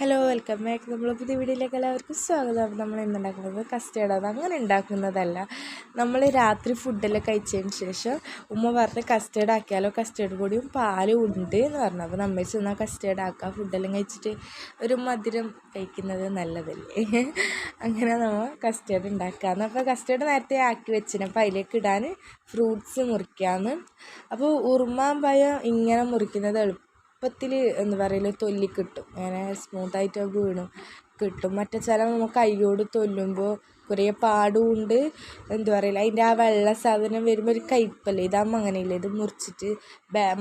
Hello welcome back. നമ്മൾ പുതിയ വീഡിയോയിലേക്ക് എല്ലാവർക്കും സ്വാഗതം. നമ്മൾ ഇന്ന് ഉണ്ടാക്കുന്നത് കസ്റ്റേർഡാണ്. അങ്ങനെ ഉണ്ടാക്കുന്നതല്ല, നമ്മൾ രാത്രി ഫുഡെല്ലാം കഴിച്ചതിന് ശേഷം ഉമ്മ പറഞ്ഞ് കസ്റ്റേർഡ് ആക്കിയാലോ, കസ്റ്റേർഡ് പൊടിയും പാലും ഉണ്ട് എന്ന് പറഞ്ഞു. അപ്പോൾ നമ്മൾ ചെന്നാൽ കസ്റ്റേർഡ് ആക്കുക, ഫുഡെല്ലാം കഴിച്ചിട്ട് ഒരു മധുരം കഴിക്കുന്നത് നല്ലതല്ലേ. അങ്ങനെ നമ്മൾ കസ്റ്റേർഡ് ഉണ്ടാക്കുകയെന്ന്. അപ്പോൾ കസ്റ്റേർഡ് നേരത്തെ ആക്കി വെച്ചിന്, അപ്പോൾ അതിലേക്ക് ഇടാൻ ഫ്രൂട്ട്സ് മുറിക്കാമെന്ന്. അപ്പോൾ ഉറുമാമ്പഴം ഇങ്ങനെ മുറിക്കുന്നത് എളുപ്പത്തിൽ എന്താ പറയുക തൊല്ലി കിട്ടും, അങ്ങനെ സ്മൂത്തായിട്ട് വീണു കിട്ടും. മറ്റേ ചില നമ്മൾ കൈയോട് തൊല്ലുമ്പോൾ കുറേ പാടുകൊണ്ട് എന്താ പറയുക അതിൻ്റെ ആ വെള്ള സാധനം വരുമ്പോൾ ഒരു കയ്പ്പല്ലേ. ഇതാകുമ്പോൾ അങ്ങനെയില്ല, ഇത് മുറിച്ചിട്ട്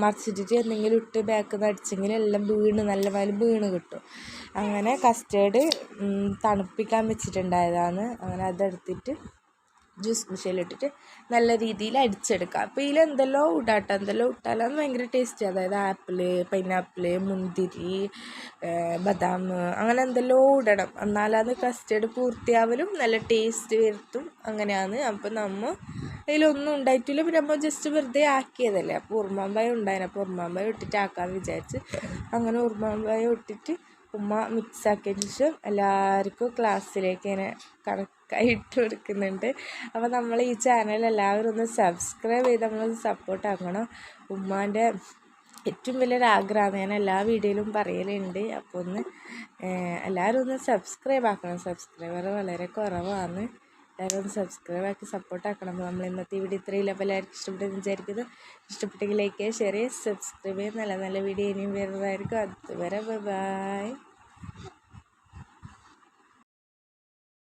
മറിച്ചിട്ടിട്ട് എന്തെങ്കിലും ഇട്ട് ബാക്കിൽ നിന്ന് അടിച്ചെങ്കിൽ എല്ലാം നല്ല പോലെ വീണ് കിട്ടും. അങ്ങനെ കസ്റ്റേർഡ് തണുപ്പിക്കാൻ വെച്ചിട്ടുണ്ടായതാണ്. അങ്ങനെ അതെടുത്തിട്ട് ജ്യൂസ് മെഷീനിലിട്ടിട്ട് നല്ല രീതിയിൽ അടിച്ചെടുക്കുക. അപ്പോൾ ഇതിൽ എന്തെല്ലോ ഇടാട്ടോ, എന്തെല്ലോ ഇട്ടാലാണ് ഭയങ്കര ടേസ്റ്റ്. അതായത് ആപ്പിൾ, പൈനാപ്പിൾ, മുന്തിരി, ബദാം, അങ്ങനെ എന്തെല്ലോ ഇടണം, എന്നാലത് കസ്റ്റേർഡ് പൂർത്തിയാവലും നല്ല ടേസ്റ്റ് വരുത്തും. അങ്ങനെയാണ്. അപ്പോൾ നമ്മൾ അതിലൊന്നും ഉണ്ടായിട്ടില്ല, പിന്നെ നമ്മൾ ജസ്റ്റ് വെറുതെ ആക്കിയതല്ലേ. അപ്പോൾ ഉറുമാമ്പഴം ഉണ്ടായിരുന്നു, അപ്പോൾ ഉറുമാമ്പഴം ഇട്ടിട്ട് ആക്കാമെന്ന് വിചാരിച്ച് അങ്ങനെ ഉറുമാമ്പഴം ഇട്ടിട്ട് ഉമ്മ മിക്സാക്കിയതിന് ശേഷം എല്ലാവർക്കും ക്ലാസ്സിലേക്ക് ഇങ്ങനെ കണക്കായിട്ട് കൊടുക്കുന്നുണ്ട്. അപ്പോൾ നമ്മൾ ഈ ചാനൽ എല്ലാവരും ഒന്ന് സബ്സ്ക്രൈബ് ചെയ്ത് നമ്മളൊന്ന് സപ്പോർട്ടാക്കണം. ഉമ്മാൻ്റെ ഏറ്റവും വലിയൊരാഗ്രഹമാണ്, ഞാൻ എല്ലാ വീഡിയോയിലും പറയലുണ്ട്. അപ്പോൾ ഒന്ന് എല്ലാവരും ഒന്ന് സബ്സ്ക്രൈബ് ആക്കണം. സബ്സ്ക്രൈബർ വളരെ കുറവാണ്. എല്ലാവരും ഒന്ന് സബ്സ്ക്രൈബ് ആക്കി സപ്പോർട്ടാക്കണം. അപ്പോൾ നമ്മൾ ഇന്നത്തെ വീഡിയോ ഇത്രയില്ല. അപ്പോൾ എല്ലാവർക്കും ഇഷ്ടപ്പെട്ടെന്ന് വിചാരിക്കുന്നു. ഇഷ്ടപ്പെട്ടെങ്കിൽ ലൈക്ക് ചെയ്യുക, ഷെയർ ചെയ്യുക, സബ്സ്ക്രൈബ് ചെയ്യുക. നല്ല നല്ല വീഡിയോ ഇനിയും വരുന്നതായിരിക്കും. അതുവരെ ബൈ.